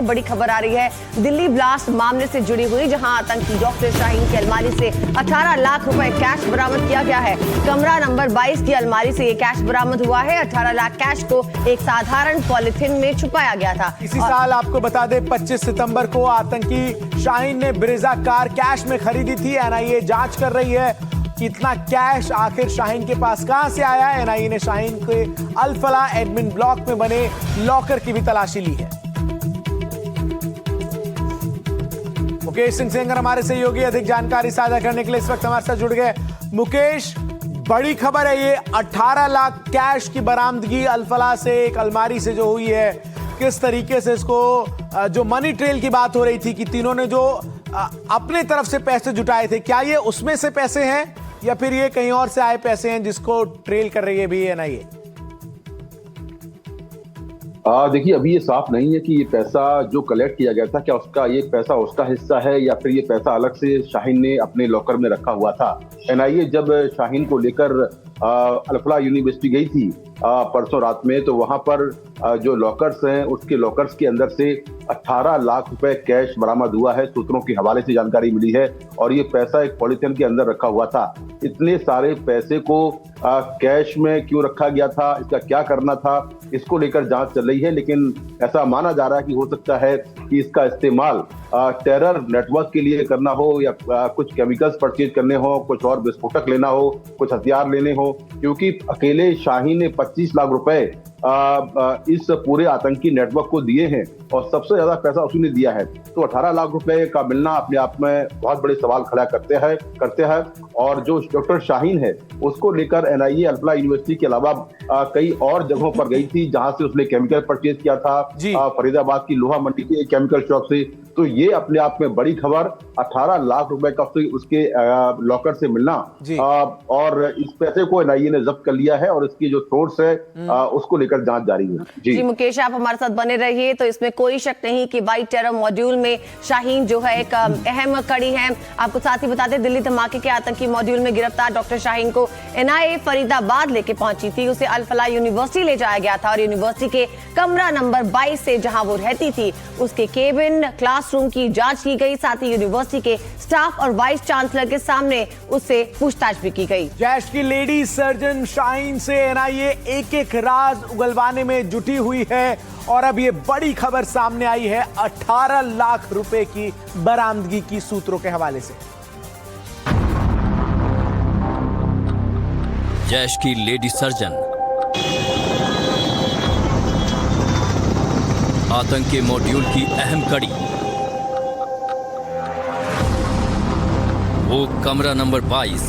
बड़ी खबर आ रही है दिल्ली ब्लास्ट मामले से जुड़ी हुई, जहां आतंकी डॉक्टर शाहीन की अलमारी से 18 लाख रुपए कैश बरामद किया गया है। कमरा नंबर 22 की अलमारी से ये कैश बरामद हुआ है। 18 लाख कैश को एक साधारण पॉलिथीन में छुपाया गया था। इसी साल आपको बता दें 25 सितंबर को आतंकी शाहीन ने ब्रेजा कार कैश में खरीदी थी। एनआईए जांच कर रही है कि इतना कैश आखिर शाहीन के पास कहां से आया। एनआईए ने शाहीन के अल-फला एडमिन ब्लॉक में बने लॉकर की भी तलाशी ली है। मुकेश सिंह सेंगर हमारे सहयोगी अधिक जानकारी साझा करने के लिए इस वक्त हमारे साथ जुड़ गए। मुकेश, बड़ी खबर है ये, 18 लाख कैश की बरामदगी अल-फला से एक अलमारी से जो हुई है। किस तरीके से इसको जो मनी ट्रेल की बात हो रही थी कि तीनों ने जो अपने तरफ से पैसे जुटाए थे, क्या ये उसमें से पैसे हैं या फिर ये कहीं और से आए पैसे हैं जिसको ट्रेल कर रही है भी एनआईए? देखिए, अभी ये साफ नहीं है कि ये पैसा जो कलेक्ट किया गया था, क्या उसका ये पैसा उसका हिस्सा है या फिर ये पैसा अलग से शाहीन ने अपने लॉकर में रखा हुआ था। एनआईए जब शाहीन को लेकर अल-फला यूनिवर्सिटी गई थी परसों रात में, तो वहां पर जो लॉकर्स हैं उसके लॉकर्स के अंदर से 18 लाख रुपए कैश बरामद हुआ है। सूत्रों के हवाले से जानकारी मिली है और ये पैसा एक पॉलिथीन के अंदर रखा हुआ था। इतने सारे पैसे को कैश में क्यों रखा गया था, इसका क्या करना था, इसको लेकर जांच चल रही है। लेकिन ऐसा माना जा रहा है कि हो सकता है कि इसका इस्तेमाल टेरर नेटवर्क के लिए करना हो या कुछ केमिकल्स परचेज करने हो, कुछ और विस्फोटक लेना हो, कुछ हथियार लेने हो, क्योंकि अकेले शाहीन ने 25 लाख रुपए इस पूरे आतंकी नेटवर्क को दिए हैं और सबसे ज्यादा पैसा उसी ने दिया है। तो 18 लाख रुपए का मिलना अपने आप में बहुत बड़े सवाल खड़ा करते हैं। और जो डॉक्टर शाहीन है उसको लेकर एनआईए अल-फला यूनिवर्सिटी के अलावा कई और जगहों पर गई थी जहां से उसने केमिकल परचेज किया था, फरीदाबाद की लोहा मंडी के केमिकल शॉप से। तो ये अपने आप में बड़ी खबर, 18 लाख रुपए का उसके लॉकर से मिलना। और इस पैसे को एनआईए ने जब्त कर लिया है और इसकी जो सोर्स है उसको लेकर जांच जारी है। जी मुकेश, आप हमारे साथ बने रहिए। तो इसमें कोई शक नहीं कि वाइट टेरर मॉड्यूल में शाहीन जो है एक अहम कड़ी है। आपको साथ ही बता दें, दिल्ली धमाके के आतंकी मॉड्यूल में गिरफ्तार डॉक्टर शाहीन को एनआईए फरीदाबाद लेके पहुंची थी। उसे अल-फला यूनिवर्सिटी ले जाया गया था और यूनिवर्सिटी के कमरा नंबर 22 से जहां वो रहती थी उसके केबिन क्लासरूम की जांच की गई। साथ ही यूनिवर्सिटी के स्टाफ और वाइस चांसलर के सामने उससे पूछताछ भी की गई। जैश की लेडी सर्जन शाहीन से एनआईए एक एक राज उगलवाने में जुटी हुई है और अब ये बड़ी खबर सामने आई है 18 लाख रुपए की बरामदगी की सूत्रों के हवाले से। जैश की लेडी सर्जन, आतंकी मॉड्यूल की अहम कड़ी, वो कमरा नंबर 22।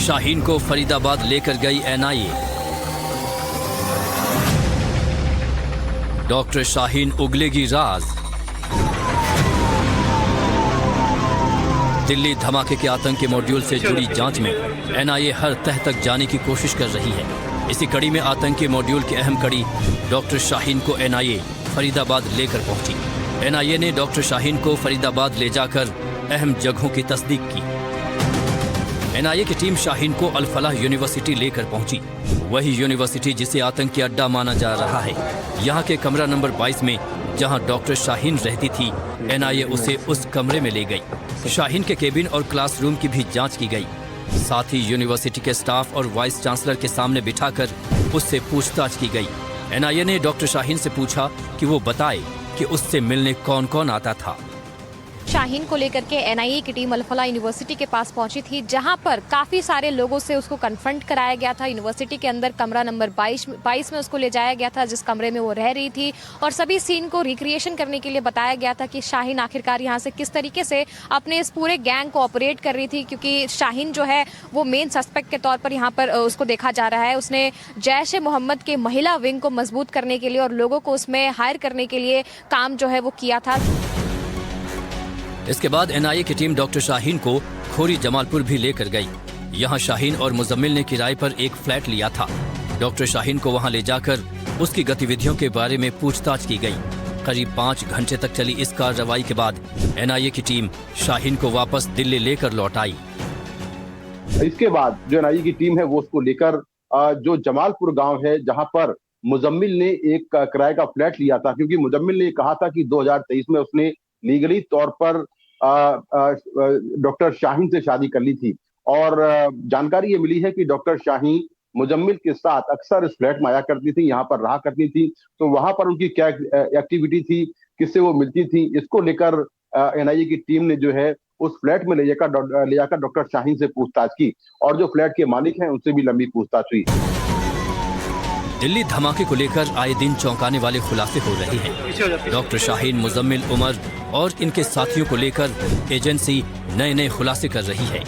शाहीन को फरीदाबाद लेकर गई एनआईए। डॉक्टर शाहीन उगलेगी राज। दिल्ली धमाके के आतंकी मॉड्यूल से जुड़ी जांच में एनआईए हर तह तक जाने की कोशिश कर रही है। इसी कड़ी में आतंकी मॉड्यूल की अहम कड़ी डॉक्टर शाहीन को एनआईए फरीदाबाद लेकर पहुंची। एनआईए ने डॉक्टर शाहीन को फरीदाबाद ले जाकर अहम जगहों की तस्दीक की। एनआईए की टीम शाहीन को अल-फला यूनिवर्सिटी लेकर पहुंची, वही यूनिवर्सिटी जिसे आतंकी अड्डा माना जा रहा है। यहाँ के कमरा नंबर 22 में जहां डॉक्टर शाहीन रहती थी, एनआईए उसे उस कमरे में ले गई। शाहीन के केबिन और क्लासरूम की भी जांच की गई। साथ ही यूनिवर्सिटी के स्टाफ और वाइस चांसलर के सामने बिठाकर उससे पूछताछ की गई। एनआईए ने डॉक्टर शाहीन से पूछा कि वो बताए कि उससे मिलने कौन कौन आता था। शाहीन को लेकर के एनआईए की टीम अल-फला यूनिवर्सिटी के पास पहुंची थी, जहां पर काफी सारे लोगों से उसको कन्फ्रंट कराया गया था। यूनिवर्सिटी के अंदर कमरा नंबर 22 में उसको ले जाया गया था, जिस कमरे में वो रह रही थी, और सभी सीन को रिक्रिएशन करने के लिए बताया गया था कि शाहीन आखिरकार यहाँ से किस तरीके से अपने इस पूरे गैंग को ऑपरेट कर रही थी। क्योंकि शाहीन जो है वो मेन सस्पेक्ट के तौर पर यहाँ पर उसको देखा जा रहा है। उसने जैश ए मोहम्मद के महिला विंग को मजबूत करने के लिए और लोगों को उसमें हायर करने के लिए काम जो है वो किया था। इसके बाद एनआईए की टीम डॉक्टर शाहीन को खोरी जमालपुर भी लेकर गई। यहाँ शाहीन और मुजम्मिल ने किराए पर एक फ्लैट लिया था। डॉक्टर शाहीन को वहाँ ले जाकर उसकी गतिविधियों के बारे में पूछताछ की गई। करीब 5 घंटे तक चली इस कार्रवाई के बाद एनआईए की टीम शाहीन को वापस दिल्ली लेकर लौट आई। इसके बाद जो एनआईए की टीम है वो उसको लेकर जो जमालपुर गांव है जहां पर मुजम्मिल ने एक किराए का फ्लैट लिया था, क्योंकि मुजम्मिल ने कहा था कि 2023 में उसने लीगली तौर पर डॉक्टर शाहीन से शादी कर ली थी। और जानकारी ये मिली है कि डॉक्टर शाहीन मुजम्मिल के साथ अक्सर इस फ्लैट में आया करती थी, यहाँ पर रहा करती थी। तो वहां पर उनकी क्या एक्टिविटी थी, किससे वो मिलती थी, इसको लेकर एनआईए की टीम ने जो है उस फ्लैट में ले जाकर डॉक्टर शाहीन से पूछताछ की और जो फ्लैट के मालिक हैं उनसे भी लंबी पूछताछ हुई। दिल्ली धमाके को लेकर आए दिन चौंकाने वाले खुलासे हो रहे हैं। डॉक्टर शाहीन, मुजम्मिल, उमर और इनके साथियों को लेकर एजेंसी नए नए खुलासे कर रही है।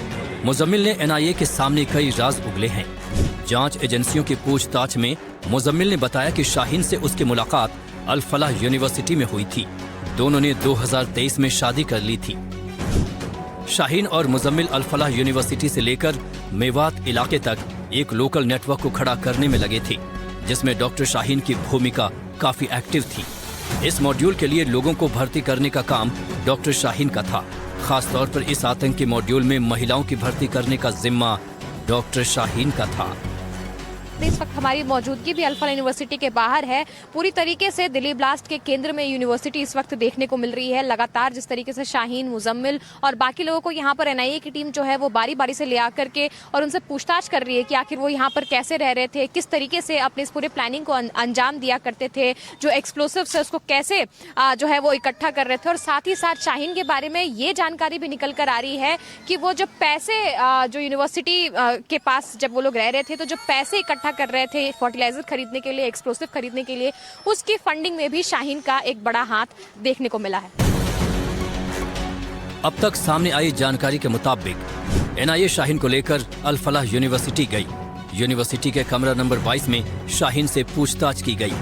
मुजम्मिल ने एनआईए के सामने कई राज उगले हैं। जांच एजेंसियों की पूछताछ में मुजम्मिल ने बताया कि शाहीन से उसकी मुलाकात अल फलाह यूनिवर्सिटी में हुई थी। दोनों ने 2023 में शादी कर ली थी। शाहीन और मुजम्मिल अल फलाह यूनिवर्सिटी से लेकर मेवात इलाके तक एक लोकल नेटवर्क को खड़ा करने में लगे थे, जिसमें डॉक्टर शाहीन की भूमिका काफी एक्टिव थी। इस मॉड्यूल के लिए लोगों को भर्ती करने का काम डॉक्टर शाहीन का था। खास तौर पर इस आतंकी मॉड्यूल में महिलाओं की भर्ती करने का जिम्मा डॉक्टर शाहीन का था। इस वक्त हमारी मौजूदगी भी अल फलाह यूनिवर्सिटी के बाहर है। पूरी तरीके से दिल्ली ब्लास्ट के केंद्र में यूनिवर्सिटी इस वक्त देखने को मिल रही है। लगातार जिस तरीके से शाहीन, मुजम्मिल और बाकी लोगों को यहाँ पर एनआईए की टीम जो है वो बारी बारी से ले आकर के और उनसे पूछताछ कर रही है कि आखिर वो यहाँ पर कैसे रह रहे थे, किस तरीके से अपने इस पूरे प्लानिंग को अंजाम दिया करते थे, जो एक्सप्लोसिव्स है उसको कैसे जो है वो इकट्ठा कर रहे थे। और साथ ही साथ शाहीन के बारे में ये जानकारी भी निकल कर आ रही है कि वो जब पैसे जो यूनिवर्सिटी के पास जब वो लोग रह रहे थे, तो जो पैसे इकट्ठा कर रहे थे फर्टिलाइजर खरीदने के लिए, एक्सप्लोसिव खरीदने के लिए, उसकी फंडिंग में भी शाहीन का एक बड़ा हाथ देखने को मिला है। अब तक सामने आई जानकारी के मुताबिक एनआईए शाहीन को लेकर अल फलाह यूनिवर्सिटी गई। यूनिवर्सिटी के कमरा नंबर 22 में शाहीन से पूछताछ की गई।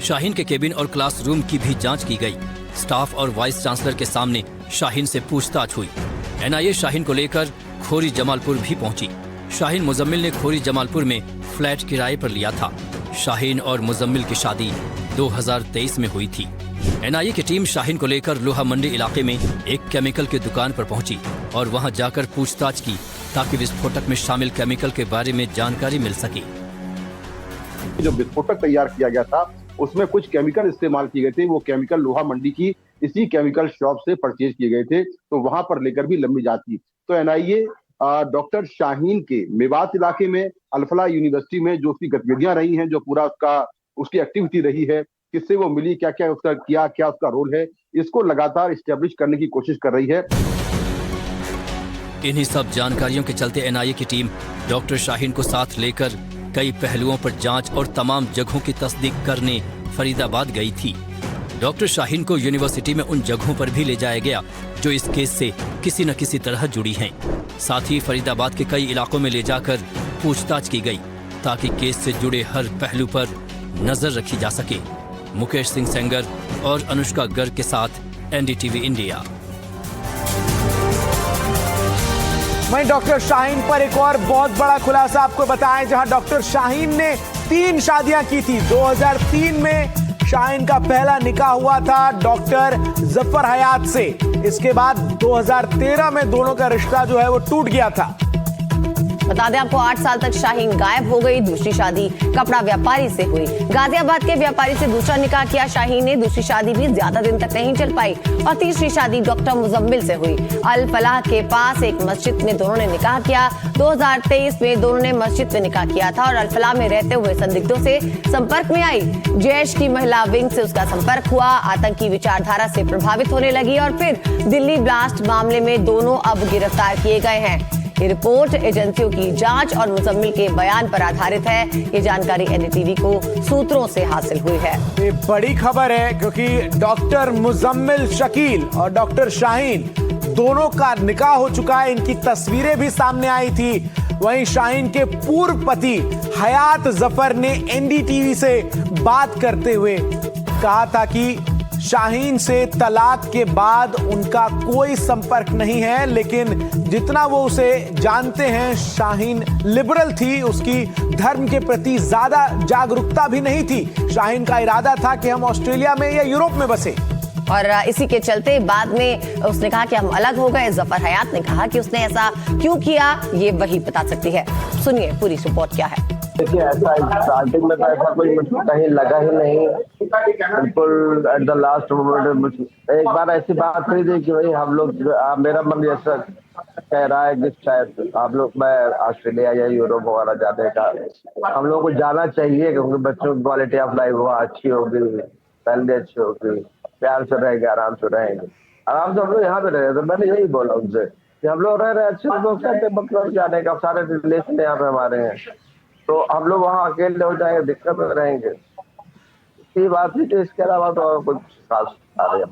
शाहीन के केबिन और क्लासरूम की भी जांच की गई। स्टाफ और वाइस चांसलर के सामने शाहीन से पूछताछ हुई। एनआईए शाहीन को लेकर खोरी जमालपुर भी पहुंची। शाहीन, मुजम्मिल ने खोरी जमालपुर में फ्लैट किराए पर लिया था। शाहीन और मुजम्मिल की शादी 2023 में हुई थी। एनआईए की टीम शाहीन को लेकर लोहा मंडी इलाके में एक केमिकल की दुकान पर पहुंची और वहां जाकर पूछताछ की ताकि विस्फोटक में शामिल केमिकल के बारे में जानकारी मिल सके। जो विस्फोटक तैयार किया गया था उसमें कुछ केमिकल इस्तेमाल किए गए थे। वो केमिकल लोहा मंडी की इसी केमिकल शॉप से परचेज किए गए थे, तो वहां पर लेकर भी लंबी जांच की। तो एनआईए डॉक्टर शाहीन के मेवात इलाके में अल फलाह यूनिवर्सिटी में जो उसकी गतिविधियां रही हैं, जो पूरा उसकी एक्टिविटी रही है, किससे वो मिली, क्या क्या उसका किया, क्या उसका रोल है, इसको लगातार इस्टेब्लिश करने की कोशिश कर रही है। इन्हीं सब जानकारियों के चलते एनआईए की टीम डॉक्टर शाहीन को साथ लेकर कई पहलुओं पर जांच और तमाम जगहों की तस्दीक करने फरीदाबाद गई थी। डॉक्टर शाहीन को यूनिवर्सिटी में उन जगहों पर भी ले जाया गया जो इस केस से किसी न किसी तरह जुड़ी हैं। साथ ही फरीदाबाद के कई इलाकों में ले जाकर पूछताछ की गई ताकि केस से जुड़े हर पहलू पर नजर रखी जा सके। मुकेश सिंह सेंगर और अनुष्का गर्ग के साथ एनडीटीवी इंडिया। वहीं डॉक्टर शाहीन पर एक और बहुत बड़ा खुलासा आपको बताएं, जहां डॉक्टर शाहीन ने 3 शादियां की थी। 2003 में शाहीन का पहला निकाह हुआ था डॉक्टर जफर हयात से। इसके बाद 2013 में दोनों का रिश्ता जो है वो टूट गया था। बता दें आपको 8 साल तक शाहीन गायब हो गई। दूसरी शादी कपड़ा व्यापारी से हुई। गाजियाबाद के व्यापारी से दूसरा निकाह किया शाहीन ने। दूसरी शादी भी ज्यादा दिन तक नहीं चल पाई और तीसरी शादी डॉक्टर मुजम्मिल से हुई। अल फलाह के पास एक मस्जिद में दोनों ने निकाह किया। 2023 में दोनों ने मस्जिद में निकाह किया था और अल फलाह में रहते हुए संदिग्धों से संपर्क में आई। जैश की महिला विंग से उसका संपर्क हुआ। आतंकी विचारधारा से प्रभावित होने लगी और फिर दिल्ली ब्लास्ट मामले में दोनों अब गिरफ्तार किए गए हैं। ये रिपोर्ट एजेंसियों की जांच और मुजम्मिल के बयान पर आधारित है। ये जानकारी एनडीटीवी को सूत्रों से हासिल हुई है। ये बड़ी खबर है क्योंकि डॉक्टर मुजम्मिल शकील और डॉक्टर शाहीन दोनों का निकाह हो चुका है। इनकी तस्वीरें भी सामने आई थी। वहीं शाहीन के पूर्व पति हयात जफर ने एनडीटीवी से बात करते हुए कहा था कि शाहीन से तलाक के बाद उनका कोई संपर्क नहीं है, लेकिन जितना वो उसे जानते हैं शाहीन लिबरल थी। उसकी धर्म के प्रति ज्यादा जागरूकता भी नहीं थी। शाहीन का इरादा था कि हम ऑस्ट्रेलिया में या यूरोप में बसे और इसी के चलते बाद में उसने कहा कि हम अलग हो गए। जफर हयात ने कहा कि उसने ऐसा क्यों किया ये वही बता सकती है। सुनिए पूरी रिपोर्ट क्या है। देखिए ऐसा स्टार्टिंग में तो ऐसा कोई मुझको कहीं लगा ही नहीं, बिल्कुल एट द लास्ट मोमेंट एक बार ऐसी बात हुई थी कि भाई हम लोग मेरा मन ऐसा कह रहा है कि शायद आप लोग मैं ऑस्ट्रेलिया या यूरोप वगैरह जाने का हम लोग को जाना चाहिए, क्योंकि बच्चों की क्वालिटी ऑफ लाइफ वहाँ अच्छी होगी, सैलरी अच्छी होगी, प्यार से रहेंगे, आराम से रहेंगे, आराम से हम लोग यहाँ पे रहे। तो मैंने यही बोला उनसे कि हम लोग रह रहे अच्छे लोग कहते मतलब जाने का, सारे रिलेशन यहाँ पे हमारे हैं, तो हम लोग वहाँ अकेले हो जाएंगे, दिक्कत में रहेंगे। ये बात थी, तो इसके अलावा तो और कुछ खास आ रही है।